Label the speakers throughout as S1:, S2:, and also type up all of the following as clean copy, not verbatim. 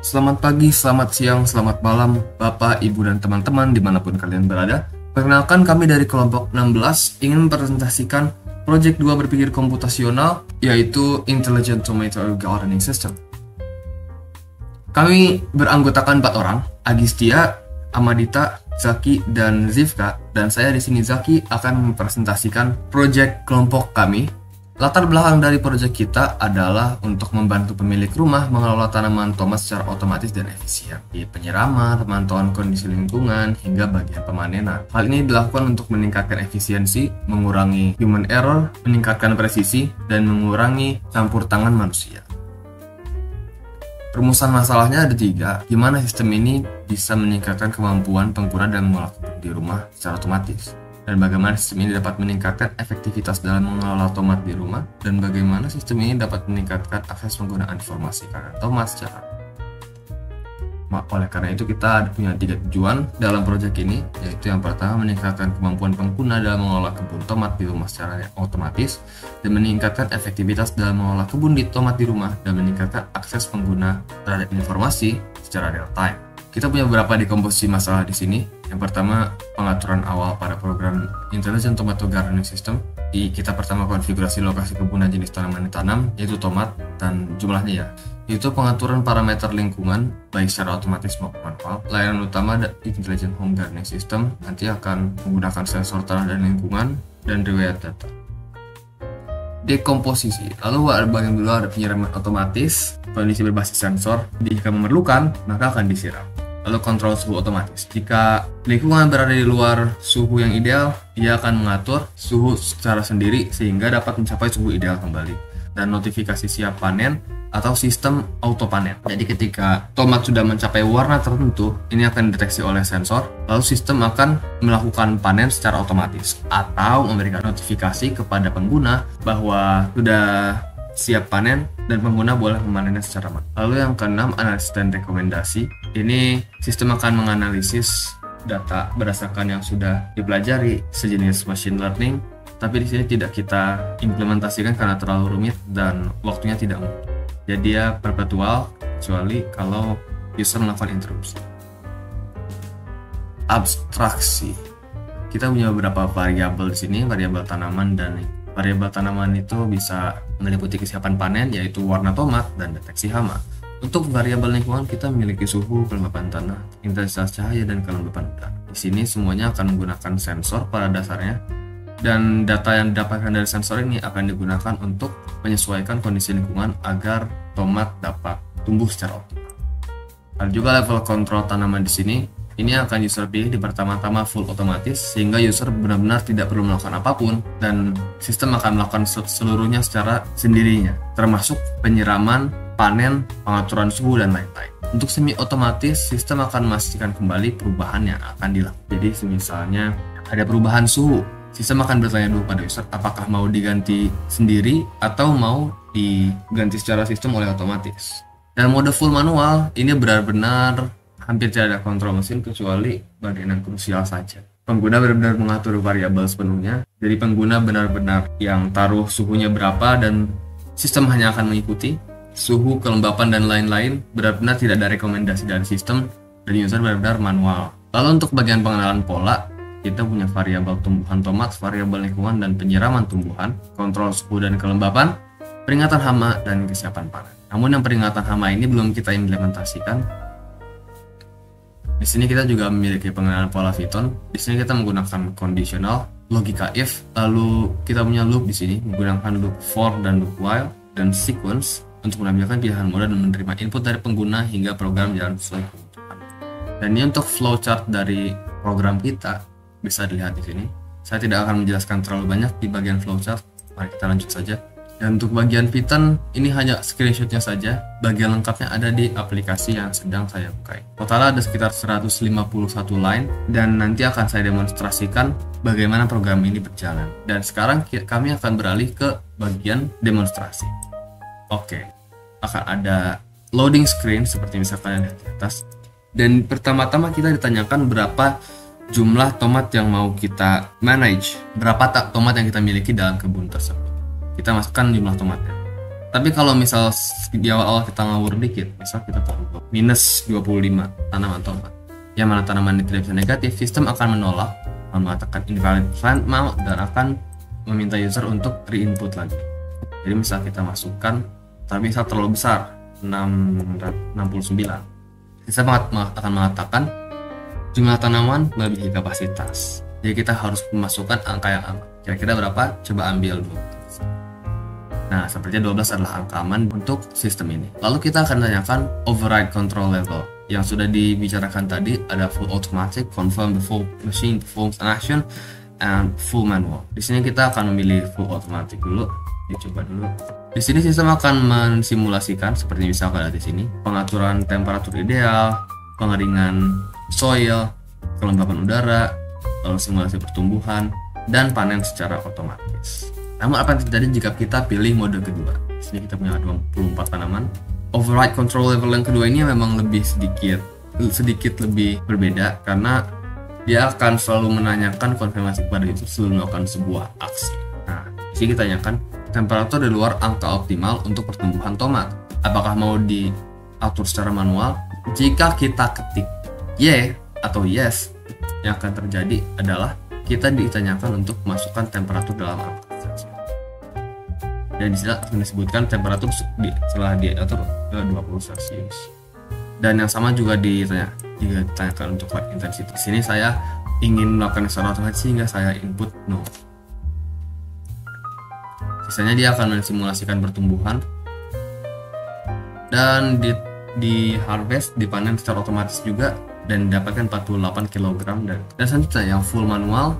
S1: Selamat pagi, selamat siang, selamat malam, Bapak, Ibu, dan teman-teman dimanapun kalian berada. Perkenalkan, kami dari kelompok 16 ingin mempresentasikan Project 2 berpikir komputasional, yaitu Intelligent Tomato Gardening System. Kami beranggotakan 4 orang, Agistia, Amadita, Zaki, dan Zivka. Dan saya di sini, Zaki, akan mempresentasikan project kelompok kami. Latar belakang dari proyek kita adalah untuk membantu pemilik rumah mengelola tanaman tomat secara otomatis dan efisien, di penyiraman, pemantauan kondisi lingkungan, hingga bagian pemanenan. Hal ini dilakukan untuk meningkatkan efisiensi, mengurangi human error, meningkatkan presisi, dan mengurangi campur tangan manusia. Rumusan masalahnya ada 3, gimana sistem ini bisa meningkatkan kemampuan pengguna dalam mengolah kebun di rumah secara otomatis. Dan bagaimana sistem ini dapat meningkatkan efektivitas dalam mengelola tomat di rumah, dan bagaimana sistem ini dapat meningkatkan akses penggunaan informasi karena tomat secara. Oleh karena itu kita punya 3 tujuan dalam proyek ini, yaitu yang pertama meningkatkan kemampuan pengguna dalam mengelola kebun tomat di rumah secara otomatis, dan meningkatkan efektivitas dalam mengelola kebun di tomat di rumah, dan meningkatkan akses pengguna terhadap informasi secara real time. Kita punya beberapa dekomposisi masalah di sini. Yang pertama, pengaturan awal pada program Intelligent Tomato Gardening System. Kita pertama konfigurasi lokasi kebun dan jenis tanaman ditanam, yaitu tomat, dan jumlahnya ya. Itu pengaturan parameter lingkungan, baik secara otomatis maupun manual. Layanan utama Intelligent Home Gardening System nanti akan menggunakan sensor tanah dan lingkungan, dan riwayat data. Dekomposisi, lalu bagian dulu ada penyiraman otomatis, kondisi berbasis sensor. Jika memerlukan, maka akan disiram. Lalu kontrol suhu otomatis. Jika lingkungan berada di luar suhu yang ideal, ia akan mengatur suhu secara sendiri sehingga dapat mencapai suhu ideal kembali. Dan notifikasi siap panen atau sistem auto panen. Jadi ketika tomat sudah mencapai warna tertentu, ini akan dideteksi oleh sensor, lalu sistem akan melakukan panen secara otomatis atau memberikan notifikasi kepada pengguna bahwa sudah siap panen dan pengguna boleh memanennya secara manual. Lalu yang keenam, analisis dan rekomendasi. Ini sistem akan menganalisis data berdasarkan yang sudah dipelajari, sejenis machine learning, tapi di sini tidak kita implementasikan karena terlalu rumit dan waktunya tidak mudah. Jadi dia perpetual kecuali kalau user melakukan interupsi. Abstraksi. Kita punya beberapa variabel di sini, variabel tanaman, dan variabel tanaman itu bisa meliputi kesiapan panen, yaitu warna tomat dan deteksi hama. Untuk variabel lingkungan kita memiliki suhu, kelembapan tanah, intensitas cahaya, dan kelembapan udara. Di sini semuanya akan menggunakan sensor pada dasarnya, dan data yang didapatkan dari sensor ini akan digunakan untuk menyesuaikan kondisi lingkungan agar tomat dapat tumbuh secara optimal. Ada juga level kontrol tanaman di sini. Ini akan user pilih di pertama-tama full otomatis sehingga user benar-benar tidak perlu melakukan apapun dan sistem akan melakukan seluruhnya secara sendirinya, termasuk penyiraman, panen, pengaturan suhu, dan lain-lain. Untuk semi otomatis, sistem akan memastikan kembali perubahan yang akan dilakukan. Jadi misalnya ada perubahan suhu, sistem akan bertanya dulu pada user apakah mau diganti sendiri atau mau diganti secara sistem oleh otomatis. Dan mode full manual ini benar-benar hampir tidak ada kontrol mesin kecuali bagian yang krusial saja. Pengguna benar-benar mengatur variabel sepenuhnya. Jadi pengguna benar-benar yang taruh suhunya berapa dan sistem hanya akan mengikuti. Suhu, kelembapan, dan lain-lain benar-benar tidak ada rekomendasi dari sistem dan user benar-benar manual. Lalu untuk bagian pengenalan pola, kita punya variabel tumbuhan tomat, variabel lingkungan, dan penyiraman tumbuhan, kontrol suhu dan kelembapan, peringatan hama, dan kesiapan panen. Namun yang peringatan hama ini belum kita implementasikan. Di sini kita juga memiliki pengenalan pola Python. Di sini kita menggunakan conditional, logika if, lalu kita punya loop di sini menggunakan loop for dan loop while, dan sequence untuk menampilkan pilihan mode dan menerima input dari pengguna hingga program jalan sesuai kebutuhan. Dan ini untuk flowchart dari program kita bisa dilihat di sini. Saya tidak akan menjelaskan terlalu banyak di bagian flowchart. Mari kita lanjut saja. Dan untuk bagian Python, ini hanya screenshotnya saja. Bagian lengkapnya ada di aplikasi yang sedang saya buka. Total ada sekitar 151 line, dan nanti akan saya demonstrasikan bagaimana program ini berjalan. Dan sekarang kami akan beralih ke bagian demonstrasi. Oke, akan ada loading screen seperti misalkan yang di atas. Dan pertama-tama kita ditanyakan berapa jumlah tomat yang mau kita manage, berapa tomat yang kita miliki dalam kebun tersebut. Kita masukkan jumlah tomatnya. Tapi kalau misal di awal-awal kita ngawur dikit, misal kita taruh minus 25 tanaman tomat, yang mana tanaman ini tidak bisa negatif, sistem akan menolak, mengatakan invalid plant amount, dan akan meminta user untuk re-input lagi. Jadi misal kita masukkan, tapi misal terlalu besar, 669, sistem akan mengatakan jumlah tanaman melebihi kapasitas. Jadi kita harus memasukkan angka yang aman. Kira-kira berapa? Coba ambil dulu. Nah, sepertinya 12 adalah angka aman untuk sistem ini. Lalu kita akan tanyakan override control level. Yang sudah dibicarakan tadi ada full automatic, confirm the full machine performs an action, and full manual. Di sini kita akan memilih full automatic dulu. Coba dulu. Di sini sistem akan mensimulasikan seperti misalkan di sini pengaturan temperatur ideal, pengeringan soil, kelembapan udara, lalu simulasi pertumbuhan, dan panen secara otomatis. Namun apa yang terjadi jika kita pilih mode kedua? Di sini kita punya 24 tanaman. Override control level yang kedua ini memang lebih sedikit lebih berbeda karena dia akan selalu menanyakan konfirmasi kepada itu sebelum melakukan sebuah aksi. Nah, di sini kita tanyakan temperatur di luar angka optimal untuk pertumbuhan tomat. Apakah mau diatur secara manual? Jika kita ketik Y atau yes, yang akan terjadi adalah kita ditanyakan untuk masukkan temperatur dalam angka. Dan di sini disebutkan temperatur setelah diatur ke 20 Celcius. Dan yang sama juga ditanyakan untuk light intensity. Di sini saya ingin melakukan secara otomatis sehingga saya input no. Sisanya dia akan mensimulasikan pertumbuhan dan di harvest, dipanen secara otomatis juga dan dapatkan 48 kg. Dan selanjutnya yang full manual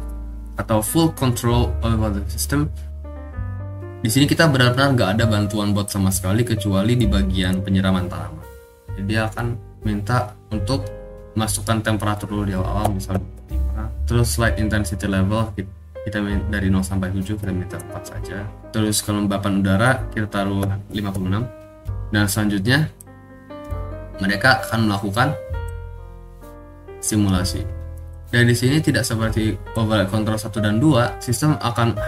S1: atau full control over the system. Di sini kita benar-benar nggak ada bantuan bot sama sekali kecuali di bagian penyiraman tanaman. Jadi dia akan minta untuk masukkan temperatur dulu di awal, misalnya 5. Terus light intensity level kita dari 0 sampai 7 kita minta 4 saja. Terus kelembapan udara kita taruh 56. Dan selanjutnya mereka akan melakukan simulasi. Dan di sini tidak seperti override control 1 dan 2, sistem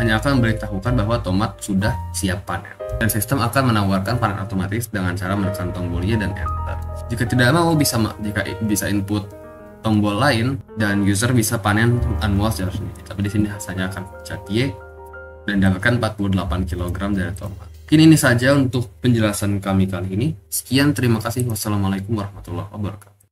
S1: hanya akan memberitahukan bahwa tomat sudah siap panen. Dan sistem akan menawarkan panen otomatis dengan cara menekan tombol Y dan enter. Jika tidak mau jika bisa input tombol lain dan user bisa panen manual secara sendiri. Tapi di sini hasilnya akan pencet Y dan dapatkan 48 kg dari tomat. Mungkin ini saja untuk penjelasan kami kali ini. Sekian, terima kasih. Wassalamualaikum warahmatullahi wabarakatuh.